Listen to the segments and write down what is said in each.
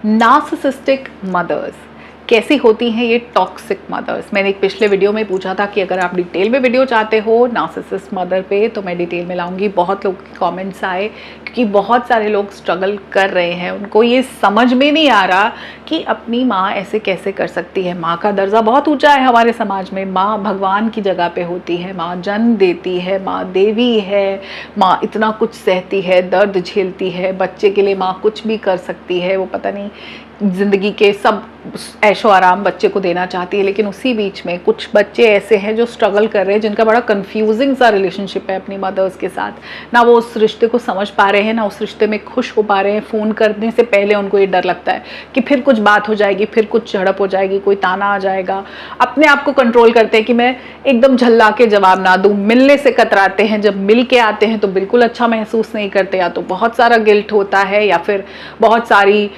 Narcissistic mother's कैसी होती हैं ये टॉक्सिक मदर्स। मैंने एक पिछले वीडियो में पूछा था कि अगर आप डिटेल में वीडियो चाहते हो नार्सिसिस्ट मदर पे तो मैं डिटेल में लाऊंगी। बहुत लोग के कमेंट्स आए क्योंकि बहुत सारे लोग स्ट्रगल कर रहे हैं, उनको ये समझ में नहीं आ रहा कि अपनी माँ ऐसे कैसे कर सकती है। माँ का दर्जा बहुत ऊंचा है हमारे समाज में, माँ भगवान की जगह पे होती है, माँ जन्म देती है, माँ देवी है, माँ इतना कुछ सहती है, दर्द झेलती है, बच्चे के लिए माँ कुछ भी कर सकती है। वो पता नहीं ज़िंदगी के सब ऐशो आराम बच्चे को देना चाहती है, लेकिन उसी बीच में कुछ बच्चे ऐसे हैं जो स्ट्रगल कर रहे हैं, जिनका बड़ा कंफ्यूजिंग सा रिलेशनशिप है अपनी मदर्स के साथ। ना वो उस रिश्ते को समझ पा रहे हैं, ना उस रिश्ते में खुश हो पा रहे हैं। फ़ोन करने से पहले उनको ये डर लगता है कि फिर कुछ बात हो जाएगी, फिर कुछ झड़प हो जाएगी, कोई ताना आ जाएगा। अपने आप को कंट्रोल करते हैं कि मैं एकदम झल्ला के जवाब ना दूँ। मिलने से कतराते हैं, जब मिल के आते हैं तो बिल्कुल अच्छा महसूस नहीं करते, या तो बहुत सारा गिल्ट होता है या फिर बहुत सारी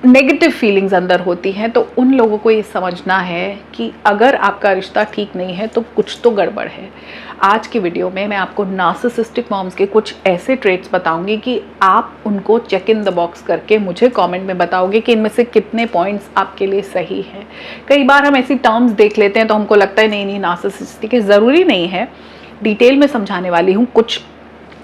नेगेटिव फीलिंग्स अंदर होती हैं। तो उन लोगों को ये समझना है कि अगर आपका रिश्ता ठीक नहीं है तो कुछ तो गड़बड़ है। आज की वीडियो में मैं आपको नार्सिसिस्टिक मॉम्स के कुछ ऐसे ट्रेट्स बताऊंगी कि आप उनको चेक इन द बॉक्स करके मुझे कमेंट में बताओगे कि इनमें से कितने पॉइंट्स आपके लिए सही है। कई बार हम ऐसी टर्म्स देख लेते हैं तो हमको लगता है नहीं नहीं नार्सिसिस्टिक है, ज़रूरी नहीं है। डिटेल में समझाने वाली हूँ, कुछ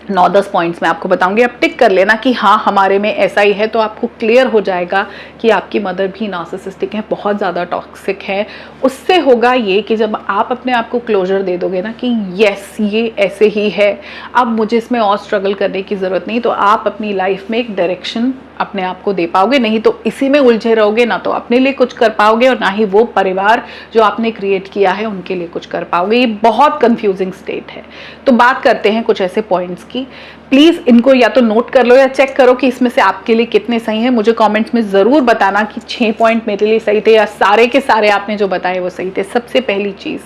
9-10 पॉइंट्स मैं आपको बताऊंगी। आप टिक कर लेना कि हाँ हमारे में ऐसा ही है, तो आपको क्लियर हो जाएगा कि आपकी मदर भी नार्सिसिस्टिक है, बहुत ज़्यादा टॉक्सिक है। उससे होगा ये कि जब आप अपने आप को क्लोजर दे दोगे ना कि यस ये ऐसे ही है, अब मुझे इसमें और स्ट्रगल करने की ज़रूरत नहीं, तो आप अपनी लाइफ में एक डायरेक्शन अपने आप को दे पाओगे। नहीं तो इसी में उलझे रहोगे, ना तो अपने लिए कुछ कर पाओगे और ना ही वो परिवार जो आपने क्रिएट किया है उनके लिए कुछ कर पाओगे। ये बहुत कंफ्यूजिंग स्टेट है। तो बात करते हैं कुछ ऐसे पॉइंट्स की। प्लीज़ इनको या तो नोट कर लो या चेक करो कि इसमें से आपके लिए कितने सही हैं। मुझे कमेंट्स में ज़रूर बताना कि 6 पॉइंट मेरे लिए सही थे या सारे के सारे आपने जो बताए वो सही थे। सबसे पहली चीज़,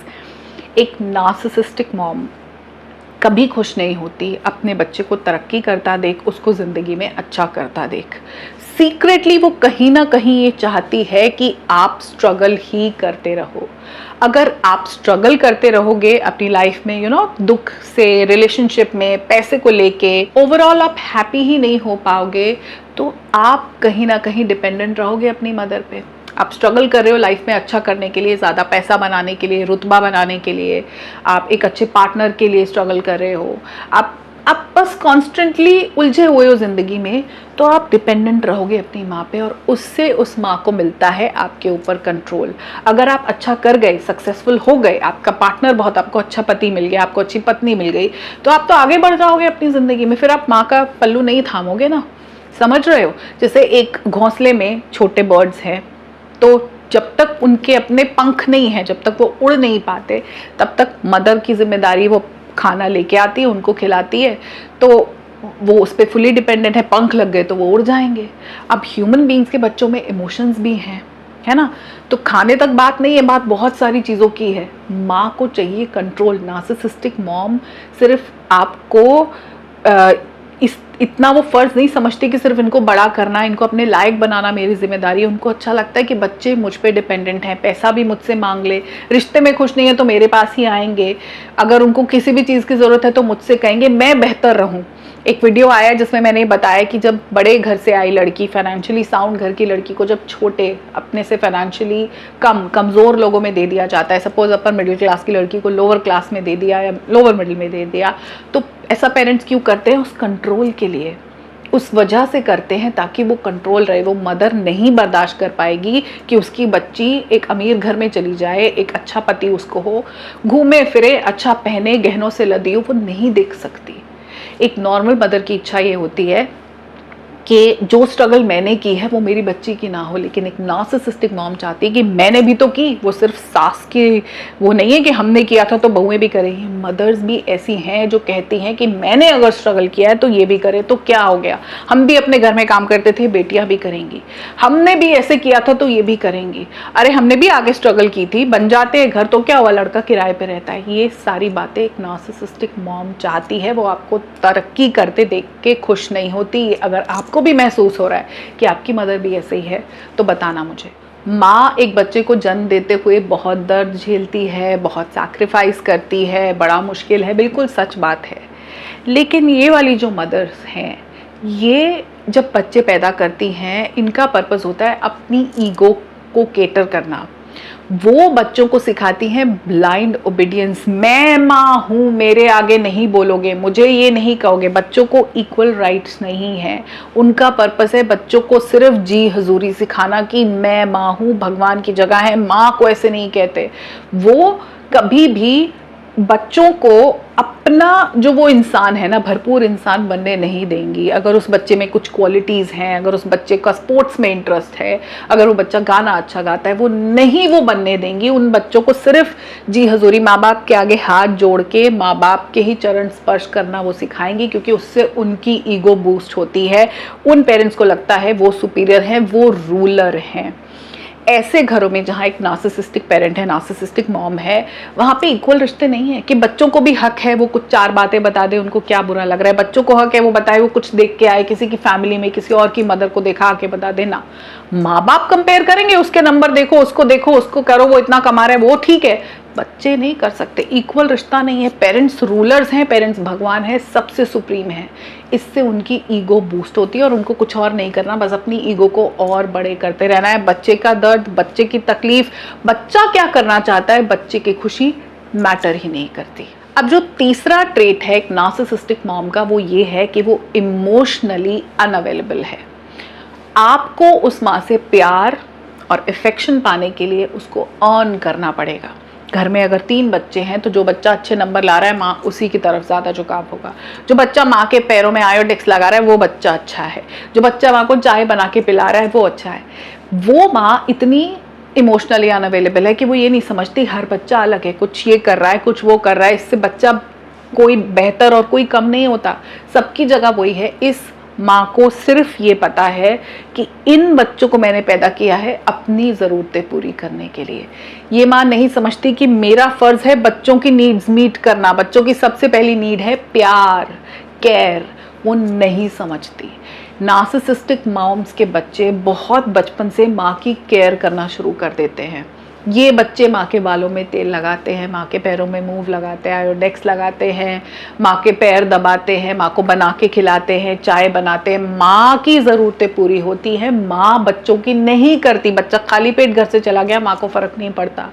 एक नार्सिसिस्टिक मॉम कभी खुश नहीं होती अपने बच्चे को तरक्की करता देख, उसको ज़िंदगी में अच्छा करता देख। सीक्रेटली वो कहीं ना कहीं ये चाहती है कि आप स्ट्रगल ही करते रहो। अगर आप स्ट्रगल करते रहोगे अपनी लाइफ में, दुख से, रिलेशनशिप में, पैसे को लेके, ओवरऑल आप हैप्पी ही नहीं हो पाओगे, तो आप कहीं ना कहीं डिपेंडेंट रहोगे अपनी मदर पे। आप स्ट्रगल कर रहे हो लाइफ में अच्छा करने के लिए, ज़्यादा पैसा बनाने के लिए, रुतबा बनाने के लिए, आप एक अच्छे पार्टनर के लिए स्ट्रगल कर रहे हो, आप बस कॉन्स्टेंटली उलझे हुए हो ज़िंदगी में, तो आप डिपेंडेंट रहोगे अपनी माँ पे और उससे उस माँ को मिलता है आपके ऊपर कंट्रोल। अगर आप अच्छा कर गए, सक्सेसफुल हो गए, आपका पार्टनर बहुत, आपको अच्छा पति मिल गया, आपको अच्छी पत्नी मिल गई, तो आप तो आगे बढ़ जाओगे अपनी ज़िंदगी में, फिर आप माँ का पल्लू नहीं थामोगे ना। समझ रहे हो? जैसे एक घोंसले में छोटे बर्ड्स हैं, तो जब तक उनके अपने पंख नहीं हैं, जब तक वो उड़ नहीं पाते, तब तक मदर की जिम्मेदारी, वो खाना लेके आती है, उनको खिलाती है, तो वो उस पर फुली डिपेंडेंट है। पंख लग गए तो वो उड़ जाएंगे। अब ह्यूमन बीइंग्स के बच्चों में इमोशंस भी हैं, है ना? तो खाने तक बात नहीं है, बात बहुत सारी चीज़ों की है। माँ को चाहिए कंट्रोल। नार्सिसिस्टिक मॉम सिर्फ आपको इतना वो फ़र्ज़ नहीं समझती कि सिर्फ इनको बड़ा करना, इनको अपने लायक बनाना मेरी जिम्मेदारी है। उनको अच्छा लगता है कि बच्चे मुझ पे डिपेंडेंट हैं, पैसा भी मुझसे मांग ले, रिश्ते में खुश नहीं है तो मेरे पास ही आएंगे, अगर उनको किसी भी चीज़ की ज़रूरत है तो मुझसे कहेंगे, मैं बेहतर रहूं। एक वीडियो आया जिसमें मैंने बताया कि जब बड़े घर से आई लड़की, फाइनेंशियली साउंड घर की लड़की को जब छोटे, अपने से फाइनेंशियली कमज़ोर लोगों में दे दिया जाता है, सपोज अपर मिडिल क्लास की लड़की को लोअर क्लास में दे दिया या लोअर मिडिल में दे दिया, तो ऐसा पेरेंट्स क्यों करते हैं? उस कंट्रोल के लिए, उस वजह से करते हैं ताकि वो कंट्रोल रहे। वो मदर नहीं बर्दाश्त कर पाएगी कि उसकी बच्ची एक अमीर घर में चली जाए, एक अच्छा पति उसको हो, घूमे फिरे, अच्छा पहने, गहनों से लदी हो, वो नहीं देख सकती। एक नॉर्मल मदर की इच्छा ये होती है कि जो स्ट्रगल मैंने की है वो मेरी बच्ची की ना हो, लेकिन एक नार्सिसिस्टिक मॉम चाहती है कि मैंने भी तो की। वो सिर्फ सास की वो नहीं है कि हमने किया था तो बहुएं भी करेंगी। मदर्स भी ऐसी हैं जो कहती हैं कि मैंने अगर स्ट्रगल किया है तो ये भी करे, तो क्या हो गया, हम भी अपने घर में काम करते थे, बेटियां भी करेंगी, हमने भी ऐसे किया था तो ये भी करेंगी, अरे हमने भी आगे स्ट्रगल की थी, बन जाते हैं घर, तो क्या हुआ, लड़का किराए पे रहता है। ये सारी बातें एक नार्सिसिस्टिक मॉम चाहती है। वो आपको तरक्की करते देख के खुश नहीं होती। अगर आपको भी महसूस हो रहा है कि आपकी मदर भी ऐसे ही है तो बताना मुझे। माँ एक बच्चे को जन्म देते हुए बहुत दर्द झेलती है, बहुत सैक्रिफाइस करती है, बड़ा मुश्किल है, बिल्कुल सच बात है। लेकिन ये वाली जो मदर्स हैं, ये जब बच्चे पैदा करती हैं, इनका पर्पस होता है अपनी ईगो को केटर करना। वो बच्चों को सिखाती हैं ब्लाइंड ओबीडियंस। मैं माँ हूँ, मेरे आगे नहीं बोलोगे, मुझे ये नहीं कहोगे। बच्चों को इक्वल राइट्स नहीं है। उनका पर्पस है बच्चों को सिर्फ जी हजूरी सिखाना कि मैं माँ हूँ, भगवान की जगह है, माँ को ऐसे नहीं कहते। वो कभी भी बच्चों को अपना जो वो इंसान है ना, भरपूर इंसान बनने नहीं देंगी। अगर उस बच्चे में कुछ क्वालिटीज़ हैं, अगर उस बच्चे का स्पोर्ट्स में इंटरेस्ट है, अगर वो बच्चा गाना अच्छा गाता है, वो नहीं वो बनने देंगी। उन बच्चों को सिर्फ जी हजूरी, माँ बाप के आगे हाथ जोड़ के माँ बाप के ही चरण स्पर्श करना वो सिखाएंगी, क्योंकि उससे उनकी ईगो बूस्ट होती है। उन पेरेंट्स को लगता है वो सुपीरियर हैं, वो रूलर हैं। ऐसे घरों में जहाँ एक नार्सिसिस्टिक पेरेंट है, नार्सिसिस्टिक मॉम है, वहाँ पे इक्वल रिश्ते नहीं है कि बच्चों को भी हक है वो कुछ चार बातें बता दे, उनको क्या बुरा लग रहा है। बच्चों को हक है वो बताए, वो कुछ देख के आए, किसी की फैमिली में किसी और की मदर को देखा आके बता देना। माँ बाप कंपेयर करेंगे, उसके नंबर देखो, उसको करो, वो इतना कमा रहा है, वो ठीक है। बच्चे नहीं कर सकते। इक्वल रिश्ता नहीं है। पेरेंट्स रूलर्स हैं, पेरेंट्स भगवान है, सबसे सुप्रीम है। इससे उनकी ईगो बूस्ट होती है और उनको कुछ और नहीं करना, बस अपनी ईगो को और बड़े करते रहना है। बच्चे का दर्द, बच्चे की तकलीफ, बच्चा क्या करना चाहता है, बच्चे की खुशी मैटर ही नहीं करती। अब जो तीसरा ट्रेट है एक नार्सिसिस्टिक मॉम का, वो ये है कि वो इमोशनली अनअवेलेबल है। आपको उस माँ से प्यार और अफेक्शन पाने के लिए उसको अर्न करना पड़ेगा। घर में अगर 3 बच्चे हैं तो जो बच्चा अच्छे नंबर ला रहा है, माँ उसी की तरफ ज़्यादा झुकाव होगा। जो बच्चा माँ के पैरों में आयोडेक्स लगा रहा है, वो बच्चा अच्छा है। जो बच्चा माँ को चाय बना के पिला रहा है, वो अच्छा है। वो माँ इतनी इमोशनली अनअवेलेबल है कि वो ये नहीं समझती हर बच्चा अलग है, कुछ ये कर रहा है, कुछ वो कर रहा है, इससे बच्चा कोई बेहतर और कोई कम नहीं होता, सबकी जगह वही है। इस माँ को सिर्फ ये पता है कि इन बच्चों को मैंने पैदा किया है अपनी ज़रूरतें पूरी करने के लिए। ये माँ नहीं समझती कि मेरा फ़र्ज़ है बच्चों की नीड्स मीट करना। बच्चों की सबसे पहली नीड है प्यार, केयर। वो नहीं समझती। नार्सिसिस्टिक मॉम्स के बच्चे बहुत बचपन से माँ की केयर करना शुरू कर देते हैं। ये बच्चे माँ के बालों में तेल लगाते हैं, माँ के पैरों में मूव लगाते हैं, आयोडेक्स लगाते हैं, माँ के पैर दबाते हैं, माँ को बना के खिलाते हैं, चाय बनाते हैं। माँ की ज़रूरतें पूरी होती हैं, माँ बच्चों की नहीं करती। बच्चा खाली पेट घर से चला गया, माँ को फ़र्क नहीं पड़ता।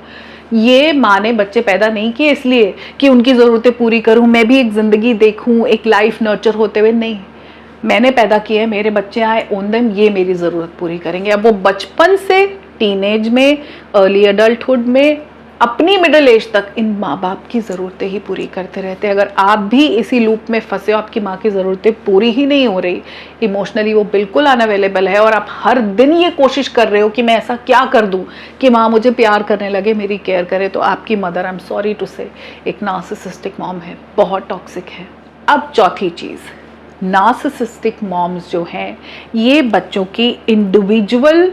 ये माँ ने बच्चे पैदा नहीं किए इसलिए कि उनकी ज़रूरतें पूरी करूँ, मैं भी एक ज़िंदगी देखूँ, एक लाइफ नर्चर होते हुए। नहीं, मैंने पैदा किए, मेरे बच्चे आए, ओन देम, ये मेरी ज़रूरत पूरी करेंगे। अब वो बचपन से टीनेज में, अर्ली अडल्टहुड में, अपनी मिडिल एज तक इन माँ बाप की ज़रूरतें ही पूरी करते रहते हैं। अगर आप भी इसी लूप में फंसे हो, आपकी माँ की ज़रूरतें पूरी ही नहीं हो रही, इमोशनली वो बिल्कुल अनअवेलेबल है, और आप हर दिन ये कोशिश कर रहे हो कि मैं ऐसा क्या कर दूँ कि माँ मुझे प्यार करने लगे, मेरी केयर करे, तो आपकी mother, I am sorry to say, एक नार्सिसिस्टिक मॉम है, बहुत टॉक्सिक है। अब चौथी चीज़, नार्सिसिस्टिक मॉम्स जो हैं, ये बच्चों की इंडिविजुअल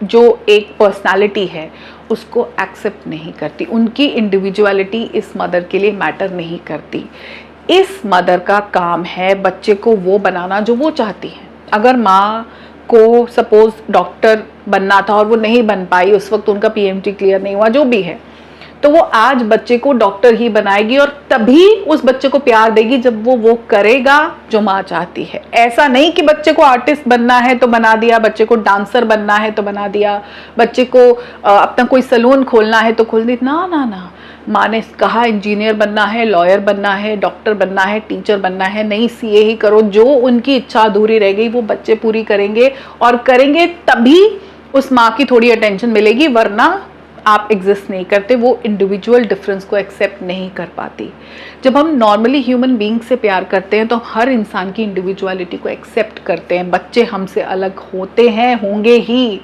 जो एक पर्सनालिटी है उसको एक्सेप्ट नहीं करती। उनकी इंडिविजुअलिटी इस मदर के लिए मैटर नहीं करती। इस मदर का काम है बच्चे को वो बनाना जो वो चाहती है। अगर माँ को सपोज डॉक्टर बनना था और वो नहीं बन पाई, उस वक्त उनका PMT क्लियर नहीं हुआ, जो भी है, तो वो आज बच्चे को डॉक्टर ही बनाएगी और तभी उस बच्चे को प्यार देगी जब वो करेगा जो माँ चाहती है। ऐसा नहीं कि बच्चे को आर्टिस्ट बनना है तो बना दिया, बच्चे को डांसर बनना है तो बना दिया, बच्चे को अपना कोई सैलून खोलना है तो खोल दी। ना ना ना, माँ ने कहा इंजीनियर बनना है, लॉयर बनना है, डॉक्टर बनना है, टीचर बनना है, नहीं CA ही करो। जो उनकी इच्छा अधूरी रह गई वो बच्चे पूरी करेंगे, और करेंगे तभी उस माँ की थोड़ी अटेंशन मिलेगी, वरना आप एग्जिस्ट नहीं करते। वो इंडिविजुअल डिफरेंस को एक्सेप्ट नहीं कर पाती। जब हम नॉर्मली ह्यूमन बीइंग से प्यार करते हैं तो हम हर इंसान की इंडिविजुअलिटी को एक्सेप्ट करते हैं। बच्चे हमसे अलग होते हैं, होंगे ही।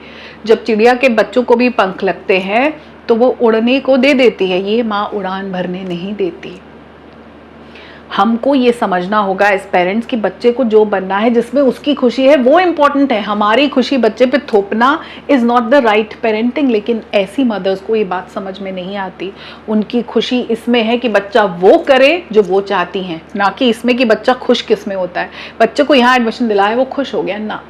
जब चिड़िया के बच्चों को भी पंख लगते हैं तो वो उड़ने को दे देती है, ये माँ उड़ान भरने नहीं देती। हमको ये समझना होगा एज पेरेंट्स कि बच्चे को जो बनना है, जिसमें उसकी खुशी है, वो इम्पॉर्टेंट है। हमारी खुशी बच्चे पे थोपना is not the right parenting. लेकिन ऐसी मदर्स को ये बात समझ में नहीं आती। उनकी खुशी इसमें है कि बच्चा वो करे जो वो चाहती हैं, ना कि इसमें कि बच्चा खुश किस में होता है। बच्चे को यहाँ एडमिशन दिलाया, वो खुश हो गया ना।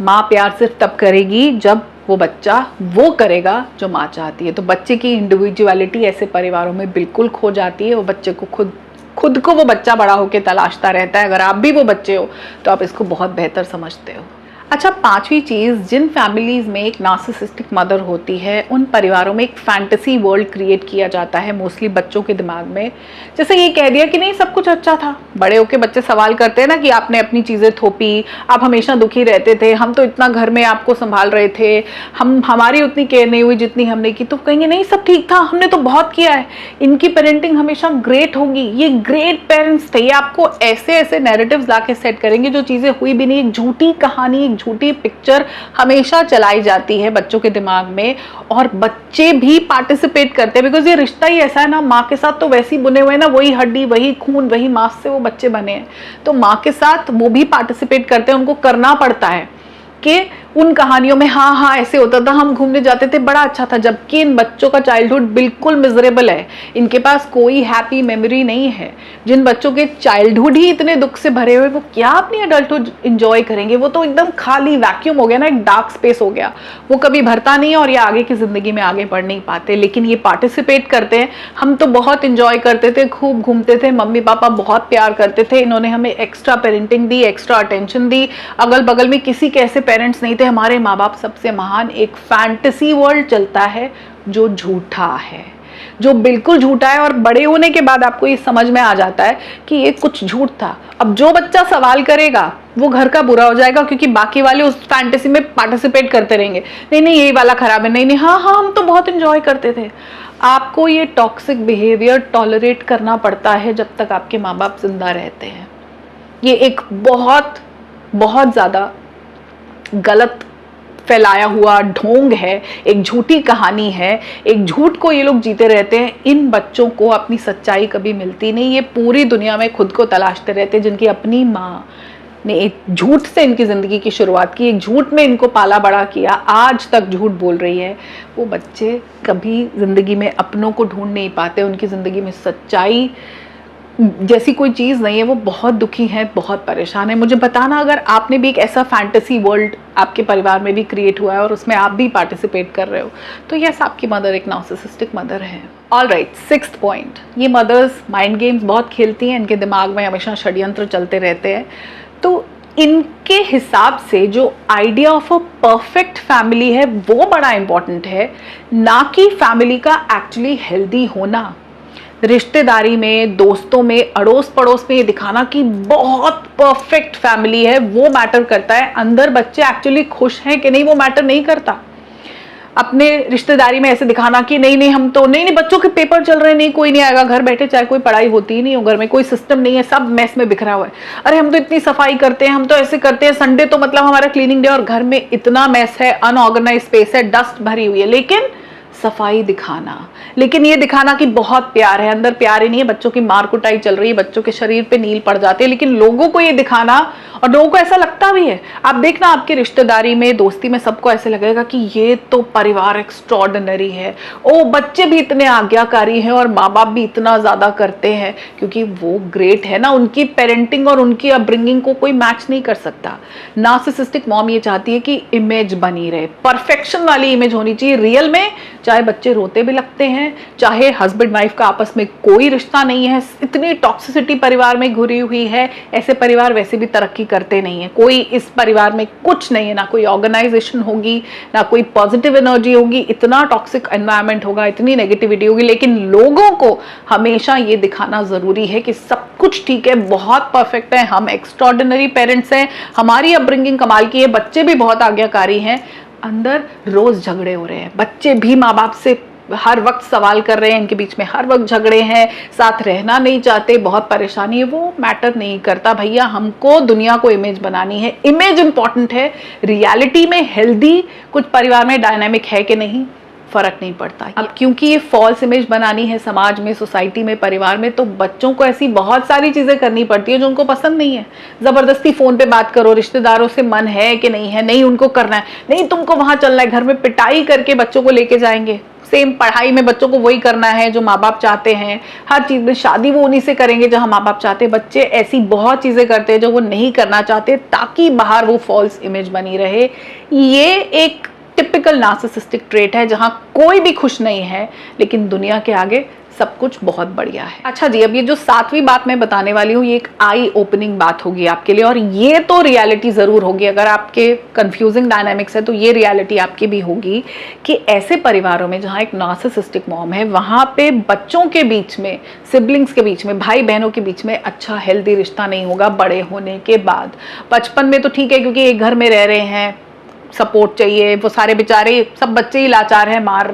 माँ प्यार सिर्फ तब करेगी जब वो बच्चा वो करेगा जो माँ चाहती है। तो बच्चे की इंडिविजुअलिटी ऐसे परिवारों में बिल्कुल खो जाती है। वो बच्चे को खुद खुद को वो बच्चा बड़ा होकर तलाशता रहता है। अगर आप भी वो बच्चे हो तो आप इसको बहुत बेहतर समझते हो। अच्छा, पांचवी चीज़, जिन फैमिलीज़ में एक नार्सिसिस्टिक मदर होती है उन परिवारों में एक फैंटेसी वर्ल्ड क्रिएट किया जाता है मोस्टली बच्चों के दिमाग में। जैसे ये कह दिया कि नहीं सब कुछ अच्छा था। बड़े होके बच्चे सवाल करते हैं ना कि आपने अपनी चीज़ें थोपी, आप हमेशा दुखी रहते थे, हम तो इतना घर में आपको संभाल रहे थे, हमारी उतनी केयर नहीं हुई जितनी हमने की। तो कहेंगे नहीं सब ठीक था, हमने तो बहुत किया है, इनकी पेरेंटिंग हमेशा ग्रेट होगी, ये ग्रेट पेरेंट्स थे। ये आपको ऐसे ऐसे नैरेटिव्स ला के सेट करेंगे जो चीज़ें हुई भी नहीं। एक झूठी कहानी, एक झूठी पिक्चर हमेशा चलाई जाती है बच्चों के दिमाग में, और बच्चे भी पार्टिसिपेट करते हैं। बिकॉज ये रिश्ता ही ऐसा है ना, माँ के साथ तो वैसे ही बुने हुए हैं ना, वही हड्डी, वही खून, वही मांस से वो बच्चे बने हैं, तो माँ के साथ वो भी पार्टिसिपेट करते हैं। उनको करना पड़ता है कि उन कहानियों में हाँ हाँ ऐसे होता था, हम घूमने जाते थे, बड़ा अच्छा था। जबकि इन बच्चों का चाइल्डहुड बिल्कुल मिजरेबल है, इनके पास कोई हैप्पी मेमोरी नहीं है। जिन बच्चों के चाइल्डहुड ही इतने दुख से भरे हुए, वो क्या अपनी एडल्टहुड इंजॉय करेंगे? वो तो एकदम खाली वैक्यूम हो गया ना, एक डार्क स्पेस हो गया, वो कभी भरता नहीं है और ये आगे की जिंदगी में आगे बढ़ नहीं पाते। लेकिन ये पार्टिसिपेट करते हैं। हम तो बहुत इंजॉय करते थे, खूब घूमते थे, मम्मी पापा बहुत प्यार करते थे, इन्होंने हमें एक्स्ट्रा पेरेंटिंग दी, एक्स्ट्रा अटेंशन दी, अगल बगल में किसी के ऐसे पेरेंट्स नहीं थे, हमारे माँ बाप सबसे महान। एक फैंटेसी वर्ल्ड चलता है जो झूठा है, जो बिल्कुल झूठा है। और बड़े होने के बाद आपको ये समझ में आ जाता है कि ये कुछ झूठ था। अब जो बच्चा सवाल करेगा वो घर का बुरा हो जाएगा, क्योंकि बाकी वाले उस फैंटेसी में पार्टिसिपेट करते रहेंगे। नहीं नहीं यही वाला खराब है, नहीं नहीं हाँ हाँ हम तो बहुत इंजॉय करते थे। आपको ये टॉक्सिक बिहेवियर टॉलरेट करना पड़ता है जब तक आपके माँ बाप जिंदा रहते हैं। ये एक बहुत बहुत ज्यादा गलत फैलाया हुआ ढोंग है, एक झूठी कहानी है, एक झूठ को ये लोग जीते रहते हैं। इन बच्चों को अपनी सच्चाई कभी मिलती नहीं, ये पूरी दुनिया में खुद को तलाशते रहते हैं। जिनकी अपनी माँ ने एक झूठ से इनकी जिंदगी की शुरुआत की, एक झूठ में इनको पाला बड़ा किया, आज तक झूठ बोल रही है, वो बच्चे कभी जिंदगी में अपनों को ढूंढ नहीं पाते। उनकी जिंदगी में सच्चाई जैसी कोई चीज़ नहीं है, वो बहुत दुखी है, बहुत परेशान है। मुझे बताना अगर आपने भी एक ऐसा फैंटेसी वर्ल्ड आपके परिवार में भी क्रिएट हुआ है और उसमें आप भी पार्टिसिपेट कर रहे हो, तो यस आपकी मदर एक नार्सिसिस्टिक मदर है। ऑल राइट, सिक्स्थ पॉइंट, ये मदर्स माइंड गेम्स बहुत खेलती हैं, इनके दिमाग में हमेशा षड्यंत्र चलते रहते हैं। तो इनके हिसाब से जो idea of a perfect family है वो बड़ा इंपॉर्टेंट है, ना कि फैमिली का एक्चुअली हेल्दी होना। रिश्तेदारी में, दोस्तों में, अड़ोस पड़ोस में ये दिखाना कि बहुत परफेक्ट फैमिली है वो मैटर करता है। अंदर बच्चे एक्चुअली खुश हैं कि नहीं वो मैटर नहीं करता। अपने रिश्तेदारी में ऐसे दिखाना कि नहीं नहीं हम तो नहीं बच्चों के पेपर चल रहे हैं, नहीं कोई नहीं आएगा, घर बैठे चाहे कोई पढ़ाई होती ही नहीं हो, घर में कोई सिस्टम नहीं है, सब मैस में बिखरा हुआ है। अरे हम तो इतनी सफाई करते हैं, हम तो ऐसे करते हैं, संडे तो मतलब हमारा क्लीनिंग डे, और घर में इतना मैस है, अनऑर्गेनाइज स्पेस है, डस्ट भरी हुई है, लेकिन सफाई दिखाना, लेकिन ये दिखाना कि बहुत प्यार है, अंदर प्यार ही नहीं है। बच्चों की मार कुटाई चल रही है, बच्चों के शरीर पे नील पड़ जाते हैं, लेकिन लोगों को ये दिखाना, और लोगों को ऐसा लगता भी है। आप देखना आपकी रिश्तेदारी में, दोस्ती में सबको ऐसे लगेगा कि ये तो परिवार एक्स्ट्रॉर्डिनरी है, ओ बच्चे भी इतने आज्ञाकारी हैं और माँ बाप भी इतना ज्यादा करते हैं, क्योंकि वो ग्रेट है ना। उनकी पेरेंटिंग और उनकी अपब्रिंगिंग को कोई मैच नहीं कर सकता। नार्सिसिस्टिक मॉम ये चाहती है कि इमेज बनी रहे, परफेक्शन वाली इमेज होनी चाहिए। रियल में चाहे बच्चे रोते भी लगते हैं, चाहे हस्बैंड वाइफ का आपस में कोई रिश्ता नहीं है, इतनी टॉक्सिसिटी परिवार में घुरी हुई है, ऐसे परिवार वैसे भी तरक्की करते नहीं है। कोई इस परिवार में कुछ नहीं है, ना कोई ऑर्गेनाइजेशन होगी, ना कोई पॉजिटिव एनर्जी होगी, इतना टॉक्सिक एनवायरनमेंट होगा, इतनी नेगेटिविटी होगी। लेकिन लोगों को हमेशा ये दिखाना जरूरी है कि सब कुछ ठीक है, बहुत परफेक्ट है, हम एक्स्ट्रॉर्डिनरी पेरेंट्स हैं, हमारी अपब्रिंगिंग कमाल की है, बच्चे भी बहुत आज्ञाकारी हैं। अंदर रोज झगड़े हो रहे हैं, बच्चे भी माँ बाप से हर वक्त सवाल कर रहे हैं, इनके बीच में हर वक्त झगड़े हैं, साथ रहना नहीं चाहते, बहुत परेशानी है। वो मैटर नहीं करता भैया, हमको दुनिया को इमेज बनानी है, इमेज इंपॉर्टेंट है। रियलिटी में हेल्दी कुछ परिवार में डायनामिक है कि नहीं, फर्क नहीं पड़ता। अब क्योंकि ये फॉल्स इमेज बनानी है समाज में, सोसाइटी में, परिवार में, तो बच्चों को ऐसी बहुत सारी चीजें करनी पड़ती है जो उनको पसंद नहीं है। जबरदस्ती फोन पे बात करो, रिश्तेदारों से मन है कि नहीं है, नहीं उनको करना है, नहीं तुमको वहां चलना है, घर में पिटाई करके बच्चों को लेके जाएंगे। सेम पढ़ाई में बच्चों को वही करना है जो माँ बाप चाहते हैं, हर चीज में शादी वो उन्हीं से करेंगे जहां माँ बाप चाहते हैं। बच्चे ऐसी बहुत चीजें करते हैं जो वो नहीं करना चाहते, ताकि बाहर वो फॉल्स इमेज बनी रहे। ये एक टिपिकल नार्सिसिस्टिक ट्रेट है, जहां कोई भी खुश नहीं है लेकिन दुनिया के आगे सब कुछ बहुत बढ़िया है। अच्छा जी, अब ये जो 7वीं बात मैं बताने वाली हूँ, ये एक आई ओपनिंग बात होगी आपके लिए, और ये तो रियलिटी जरूर होगी। अगर आपके कंफ्यूजिंग डायनामिक्स है तो ये रियलिटी आपकी भी होगी कि ऐसे परिवारों में जहाँ एक नार्सिसिस्टिक मॉम है, वहां पे बच्चों के बीच में, सिबलिंग्स के बीच में, भाई बहनों के बीच में अच्छा हेल्दी रिश्ता नहीं होगा बड़े होने के बाद। बचपन में तो ठीक है क्योंकि एक घर में रह रहे हैं, सपोर्ट चाहिए, वो सारे बेचारे सब बच्चे ही लाचार हैं, मार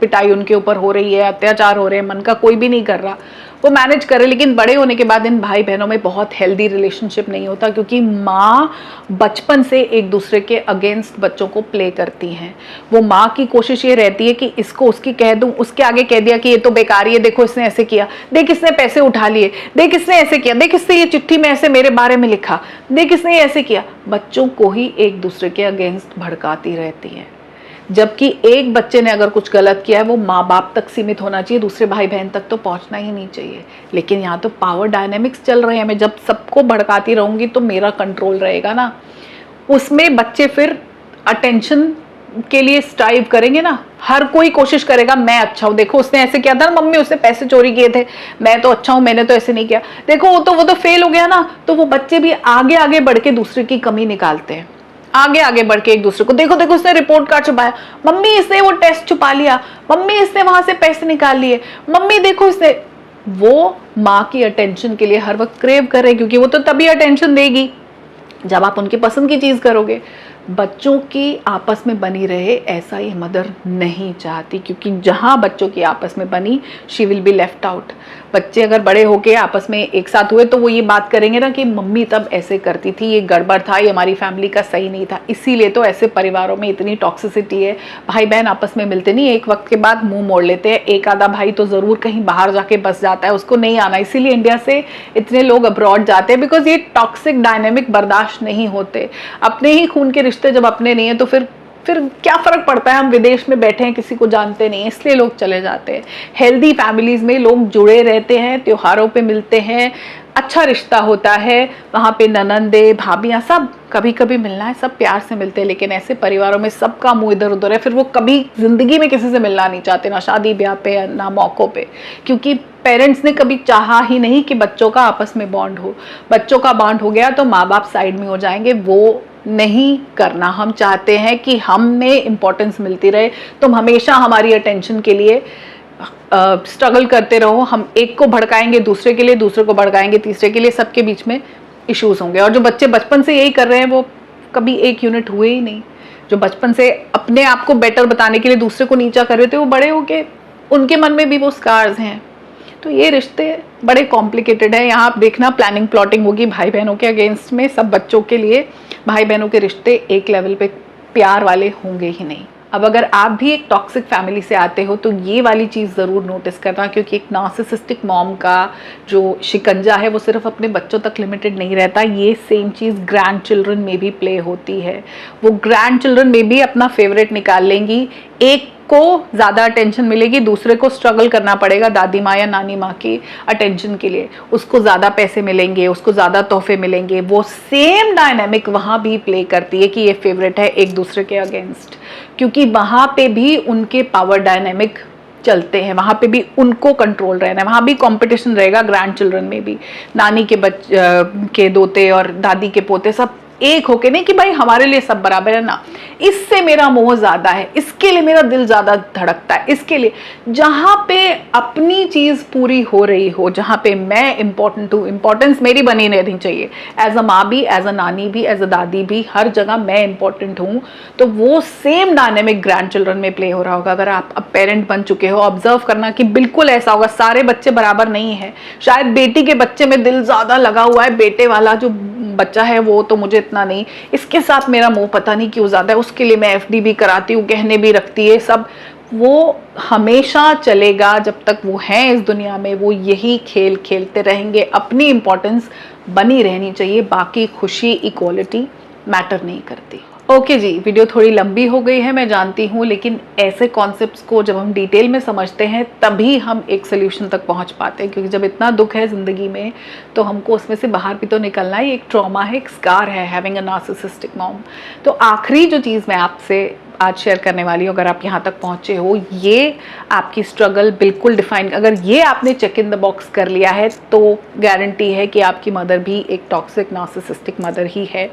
पिटाई उनके ऊपर हो रही है, अत्याचार हो रहे हैं, मन का कोई भी नहीं कर रहा, वो मैनेज करे। लेकिन बड़े होने के बाद इन भाई बहनों में बहुत हेल्दी रिलेशनशिप नहीं होता, क्योंकि माँ बचपन से एक दूसरे के अगेंस्ट बच्चों को प्ले करती हैं। वो माँ की कोशिश ये रहती है कि इसको उसकी कह दूं, उसके आगे कह दिया कि ये तो बेकारी है, देखो इसने ऐसे किया, देख इसने पैसे उठा लिए, देख इसने ऐसे किया, देख इसने ये चिट्ठी में ऐसे मेरे बारे में लिखा, देख इसने ये ऐसे किया। बच्चों को ही एक दूसरे के अगेंस्ट भड़काती रहती है, जबकि एक बच्चे ने अगर कुछ गलत किया है वो माँ बाप तक सीमित होना चाहिए, दूसरे भाई बहन तक तो पहुंचना ही नहीं चाहिए। लेकिन यहाँ तो पावर डायनेमिक्स चल रहे हैं, मैं जब सबको भड़काती रहूंगी तो मेरा कंट्रोल रहेगा ना, उसमें बच्चे फिर अटेंशन के लिए स्ट्राइव करेंगे ना, हर कोई कोशिश करेगा मैं अच्छा हूं, देखो उसने ऐसे किया था, मम्मी उसने पैसे चोरी किए थे, मैं तो अच्छा हूं, मैंने तो ऐसे नहीं किया, देखो वो तो फेल हो गया ना। तो वो बच्चे भी आगे आगे बढ़ के दूसरे की कमी निकालते हैं, आगे आगे बढ़ के एक दूसरे को, देखो देखो उसने रिपोर्ट कार्ड छुपाया, मम्मी इसने वो टेस्ट छुपा लिया, मम्मी इसने वहां से पैसे निकाल लिए, मम्मी देखो इसने। वो माँ की अटेंशन के लिए हर वक्त क्रेव करे, क्योंकि वो तो तभी अटेंशन देगी जब आप उनकी पसंद की चीज करोगे। बच्चों की आपस में बनी रहे ऐसा ये मदर नहीं चाहती, क्योंकि जहां बच्चों की आपस में बनी, she will be left out. बच्चे अगर बड़े होके आपस में एक साथ हुए तो वो ये बात करेंगे ना कि मम्मी तब ऐसे करती थी, ये गड़बड़ था, ये हमारी फैमिली का सही नहीं था। इसीलिए तो ऐसे परिवारों में इतनी टॉक्सिसिटी है, भाई बहन आपस में मिलते नहीं, एक वक्त के बाद मुंह मोड़ लेते हैं। एक आधा भाई तो जरूर कहीं बाहर जाके बस जाता है, उसको नहीं आना, इसीलिए इंडिया से इतने लोग अब्रॉड जाते हैं, बिकॉज ये टॉक्सिक डायनेमिक बर्दाश्त नहीं होते। अपने ही खून के रिश्ते जब अपने नहीं है तो फिर क्या फर्क पड़ता है, हम विदेश में बैठे हैं, किसी को जानते नहीं, इसलिए लोग चले जाते हैं। हेल्दी फैमिलीज में लोग जुड़े रहते हैं, त्योहारों पे मिलते हैं, अच्छा रिश्ता होता है, वहाँ पे ननंदे भाभियाँ सब कभी कभी मिलना है, सब प्यार से मिलते हैं। लेकिन ऐसे परिवारों में सबका मुंह इधर उधर है, फिर वो कभी जिंदगी में किसी से मिलना नहीं चाहते, ना शादी ब्याह पे ना मौकों पे, क्योंकि पेरेंट्स ने कभी चाहा ही नहीं कि बच्चों का आपस में बॉन्ड हो। बच्चों का बॉन्ड हो गया तो माँ बाप साइड में हो जाएंगे, वो नहीं करना। हम चाहते हैं कि हमें इंपॉर्टेंस मिलती रहे, तुम हमेशा हमारी अटेंशन के लिए स्ट्रगल करते रहो। हम एक को भड़काएंगे दूसरे के लिए, दूसरे को भड़काएंगे तीसरे के लिए, सबके बीच में इश्यूज होंगे। और जो बच्चे बचपन से यही कर रहे हैं वो कभी एक यूनिट हुए ही नहीं। जो बचपन से अपने आप को बेटर बताने के लिए दूसरे को नीचा कर रहे थे, वो बड़े होके उनके मन में भी वो स्कार्स हैं। तो ये रिश्ते बड़े कॉम्प्लिकेटेड है। यहाँ आप देखना प्लानिंग प्लॉटिंग होगी भाई बहनों के अगेंस्ट में, सब बच्चों के लिए। भाई बहनों के रिश्ते एक लेवल पे प्यार वाले होंगे ही नहीं। अब अगर आप भी एक टॉक्सिक फैमिली से आते हो तो ये वाली चीज़ ज़रूर नोटिस करना, क्योंकि एक नार्सिसिस्टिक मॉम का जो शिकंजा है वो सिर्फ अपने बच्चों तक लिमिटेड नहीं रहता, ये सेम चीज़ ग्रैंड चिल्ड्रन में भी प्ले होती है। वो ग्रैंड चिल्ड्रन में भी अपना फेवरेट निकाल लेंगी, एक को ज़्यादा अटेंशन मिलेगी, दूसरे को स्ट्रगल करना पड़ेगा दादी माँ या नानी माँ की अटेंशन के लिए, उसको ज़्यादा पैसे मिलेंगे, उसको ज़्यादा तोहफे मिलेंगे। वो सेम डायनामिक वहाँ भी प्ले करती है कि ये फेवरेट है एक दूसरे के अगेंस्ट, क्योंकि वहाँ पे भी उनके पावर डायनामिक चलते हैं, वहाँ पे भी उनको कंट्रोल रहना है, वहाँ भी कंपटीशन रहेगा। ग्रैंड चिल्ड्रन में भी नानी के दोते और दादी के पोते सब एक होके, नहीं कि भाई हमारे लिए सब बराबर है ना, इससे मेरा मोह ज्यादा है, इसके लिए मेरा दिल ज्यादा धड़कता है, इसके लिए। जहां पे अपनी चीज पूरी हो रही हो, जहां पे मैं इंपॉर्टेंट हूँ, इंपॉर्टेंस मेरी बनी रहनी चाहिए, एज अ माँ भी, एज अ नानी भी, एज अ दादी भी, हर जगह मैं इंपॉर्टेंट हूँ। तो वो सेम डायनेमिक ग्रैंड चिल्ड्रन में प्ले हो रहा होगा। अगर आप अब पेरेंट बन चुके हो, ऑब्जर्व करना कि बिल्कुल ऐसा होगा। सारे बच्चे बराबर नहीं है, शायद बेटी के बच्चे में दिल ज्यादा लगा हुआ है, बेटे वाला जो बच्चा है वो तो मुझे इतना नहीं, इसके साथ मेरा मोह पता नहीं क्यों ज्यादा है, उसके लिए मैं एफडी भी कराती हूँ, गहने भी रखती है, सब। वो हमेशा चलेगा जब तक वो हैं इस दुनिया में, वो यही खेल खेलते रहेंगे। अपनी इंपॉर्टेंस बनी रहनी चाहिए, बाकी खुशी इक्वालिटी मैटर नहीं करती। ओके जी, वीडियो थोड़ी लंबी हो गई है मैं जानती हूँ, लेकिन ऐसे कॉन्सेप्ट्स को जब हम डिटेल में समझते हैं तभी हम एक सोल्यूशन तक पहुँच पाते हैं। क्योंकि जब इतना दुख है ज़िंदगी में तो हमको उसमें से बाहर भी तो निकलना है। एक ट्रॉमा है, एक स्कार है हैविंग अ नार्सिसिस्टिक मॉम। तो आखिरी जो चीज़ मैं आपसे आज शेयर करने वाली हूँ, अगर आप यहाँ तक पहुँचे हो, ये आपकी स्ट्रगल बिल्कुल डिफाइन, अगर ये आपने चेक इन द बॉक्स कर लिया है तो गारंटी है कि आपकी मदर भी एक टॉक्सिक नार्सिसिस्टिक मदर ही है।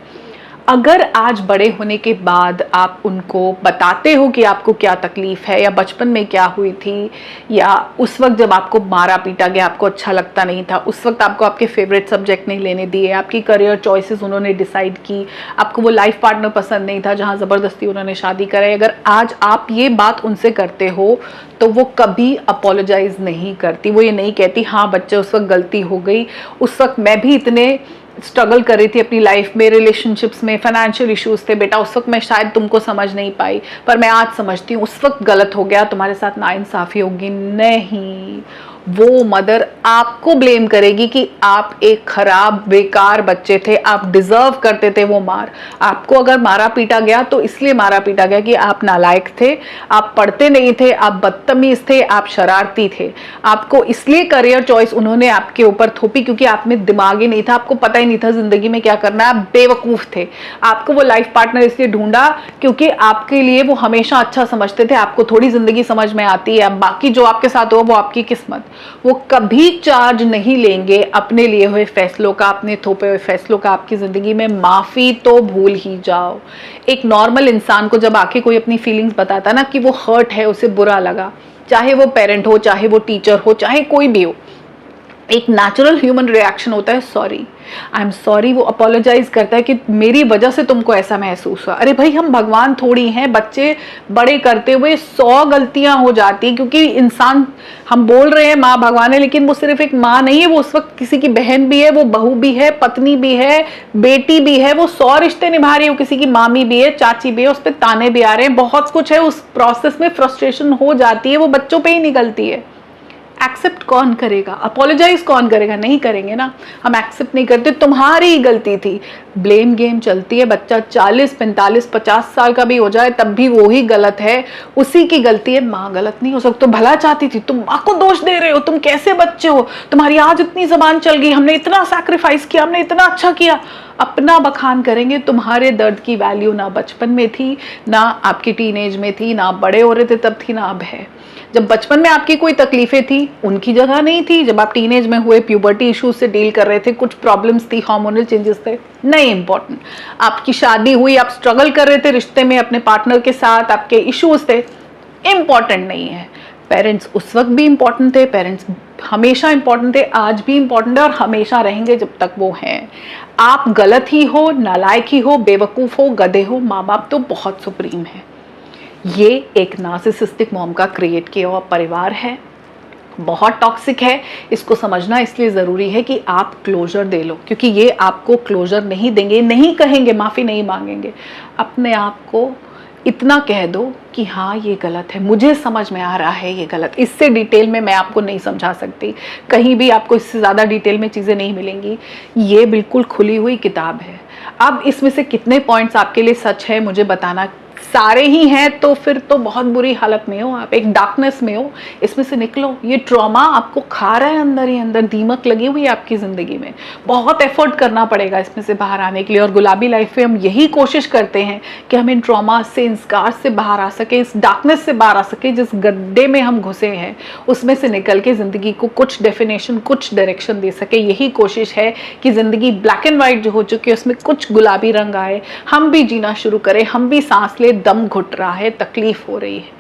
अगर आज बड़े होने के बाद आप उनको बताते हो कि आपको क्या तकलीफ है, या बचपन में क्या हुई थी, या उस वक्त जब आपको मारा पीटा गया आपको अच्छा लगता नहीं था, उस वक्त आपको आपके फेवरेट सब्जेक्ट नहीं लेने दिए, आपकी करियर चॉइसेस उन्होंने डिसाइड की, आपको वो लाइफ पार्टनर पसंद नहीं था जहाँ ज़बरदस्ती उन्होंने शादी कराई, अगर आज आप ये बात उनसे करते हो तो वो कभी अपोलोजाइज नहीं करती। वो ये नहीं कहती हाँ बच्चे उस वक्त गलती हो गई, उस वक्त मैं भी इतने स्ट्रगल कर रही थी अपनी लाइफ में, रिलेशनशिप्स में फाइनेंशियल इश्यूज थे बेटा, उस वक्त मैं शायद तुमको समझ नहीं पाई, पर मैं आज समझती हूँ उस वक्त गलत हो गया, तुम्हारे साथ नाइंसाफ़ी होगी। नहीं, वो मदर आपको ब्लेम करेगी कि आप एक खराब बेकार बच्चे थे, आप डिजर्व करते थे वो मार। आपको अगर मारा पीटा गया तो इसलिए मारा पीटा गया कि आप नालायक थे, आप पढ़ते नहीं थे, आप बदतमीज थे, आप शरारती थे। आपको इसलिए करियर चॉइस उन्होंने आपके ऊपर थोपी क्योंकि आप में दिमाग ही नहीं था, आपको पता ही नहीं था जिंदगी में क्या करना है, आप बेवकूफ थे। आपको वो लाइफ पार्टनर इसलिए ढूंढा क्योंकि आपके लिए वो हमेशा अच्छा समझते थे, आपको थोड़ी जिंदगी समझ में आती है, बाकी जो आपके साथ हो वो आपकी किस्मत। वो कभी चार्ज नहीं लेंगे अपने लिए हुए फैसलों का, अपने थोपे हुए फैसलों का आपकी जिंदगी में। माफी तो भूल ही जाओ। एक नॉर्मल इंसान को जब आके कोई अपनी फीलिंग्स बताता ना कि वो हर्ट है, उसे बुरा लगा, चाहे वो पेरेंट हो, चाहे वो टीचर हो, चाहे कोई भी हो, एक नेचुरल ह्यूमन रिएक्शन होता है सॉरी, आई एम सॉरी। वो अपोलोजाइज करता है कि मेरी वजह से तुमको ऐसा महसूस हुआ। अरे भाई, हम भगवान थोड़ी हैं, बच्चे बड़े करते हुए 100 गलतियां हो जाती हैं, क्योंकि इंसान, हम बोल रहे हैं माँ भगवान है, लेकिन वो सिर्फ एक माँ नहीं है, वो उस वक्त किसी की बहन भी है, वो बहू भी है, पत्नी भी है, बेटी भी है, वो 100 रिश्ते निभा रही है, वो किसी की मामी भी है, चाची भी है, उस पर ताने भी आ रहे हैं, बहुत कुछ है। उस प्रोसेस में फ्रस्ट्रेशन हो जाती है, वो बच्चों पे ही निकलती है। एक्सेप्ट कौन करेगा? अपोलोजाइज कौन करेगा? नहीं करेंगे ना। हम एक्सेप्ट नहीं करते, तुम्हारी ही गलती थी, ब्लेम गेम चलती है। बच्चा 40, 45, 50 साल का भी हो जाए तब भी वो ही गलत है, उसी की गलती है। माँ गलत नहीं हो सकती, तो भला चाहती थी, तुम माँ को दोष दे रहे हो, तुम कैसे बच्चे हो, तुम्हारी आज इतनी जबान चल गई, हमने इतना सैक्रिफाइस किया, हमने इतना अच्छा किया। अपना बखान करेंगे। तुम्हारे दर्द की वैल्यू ना बचपन में थी, ना आपकी टीनेज में थी, ना बड़े हो रहे थे तब थी, ना अब है। जब बचपन में आपकी कोई तकलीफें थी, उनकी जगह नहीं थी। जब आप टीनेज में हुए, प्यूबर्टी इश्यूज से डील कर रहे थे, कुछ प्रॉब्लम्स थी, हार्मोनल चेंजेस थे, नहीं इंपॉर्टेंट। आपकी शादी हुई, आप स्ट्रगल कर रहे थे रिश्ते में अपने पार्टनर के साथ, आपके इश्यूज थे, इंपॉर्टेंट नहीं है। पेरेंट्स उस वक्त भी इंपॉर्टेंट थे, पेरेंट्स हमेशा इंपॉर्टेंट थे, आज भी इंपॉर्टेंट है और हमेशा रहेंगे जब तक वो हैं। आप गलत ही हो, नालायक ही हो, बेवकूफ़ हो, गधे हो, माँ बाप तो बहुत सुप्रीम है। ये एक नार्सिसिस्टिक मॉम का क्रिएट किया हुआ परिवार है, बहुत टॉक्सिक है। इसको समझना इसलिए ज़रूरी है कि आप क्लोजर दे लो, क्योंकि ये आपको क्लोजर नहीं देंगे, नहीं कहेंगे, माफ़ी नहीं मांगेंगे। अपने आप को इतना कह दो कि हाँ ये गलत है, मुझे समझ में आ रहा है ये गलत। इससे डिटेल में मैं आपको नहीं समझा सकती, कहीं भी आपको इससे ज़्यादा डिटेल में चीज़ें नहीं मिलेंगी। ये बिल्कुल खुली हुई किताब है। अब इसमें से कितने पॉइंट्स आपके लिए सच है मुझे बताना। सारे ही हैं तो फिर तो बहुत बुरी हालत में हो, आप एक डार्कनेस में हो, इसमें से निकलो। ये ट्रॉमा आपको खा रहा है अंदर ही अंदर, दीमक लगी हुई है आपकी ज़िंदगी में। बहुत एफर्ट करना पड़ेगा इसमें से बाहर आने के लिए। और गुलाबी लाइफ में हम यही कोशिश करते हैं कि हम इन ट्रॉमा से, इन स्कार से बाहर आ सके, इस डार्कनेस से बाहर आ सके, जिस गड्ढे में हम घुसे हैं उसमें से निकल के ज़िंदगी को कुछ डेफिनेशन, कुछ डायरेक्शन दे सके। यही कोशिश है कि ज़िंदगी ब्लैक एंड वाइट जो हो चुकी है उसमें कुछ गुलाबी रंग आए, हम भी जीना शुरू करें, हम भी सांस ले, दम घुट रहा है, तकलीफ हो रही है।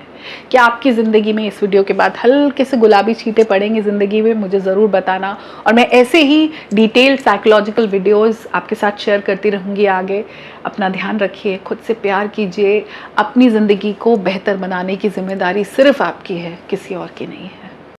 क्या आपकी ज़िंदगी में इस वीडियो के बाद हल्के से गुलाबी छींटे पड़ेंगी ज़िंदगी में? मुझे ज़रूर बताना। और मैं ऐसे ही डिटेल साइकोलॉजिकल वीडियोस आपके साथ शेयर करती रहूँगी आगे। अपना ध्यान रखिए, खुद से प्यार कीजिए। अपनी ज़िंदगी को बेहतर बनाने की जिम्मेदारी सिर्फ आपकी है, किसी और की नहीं है।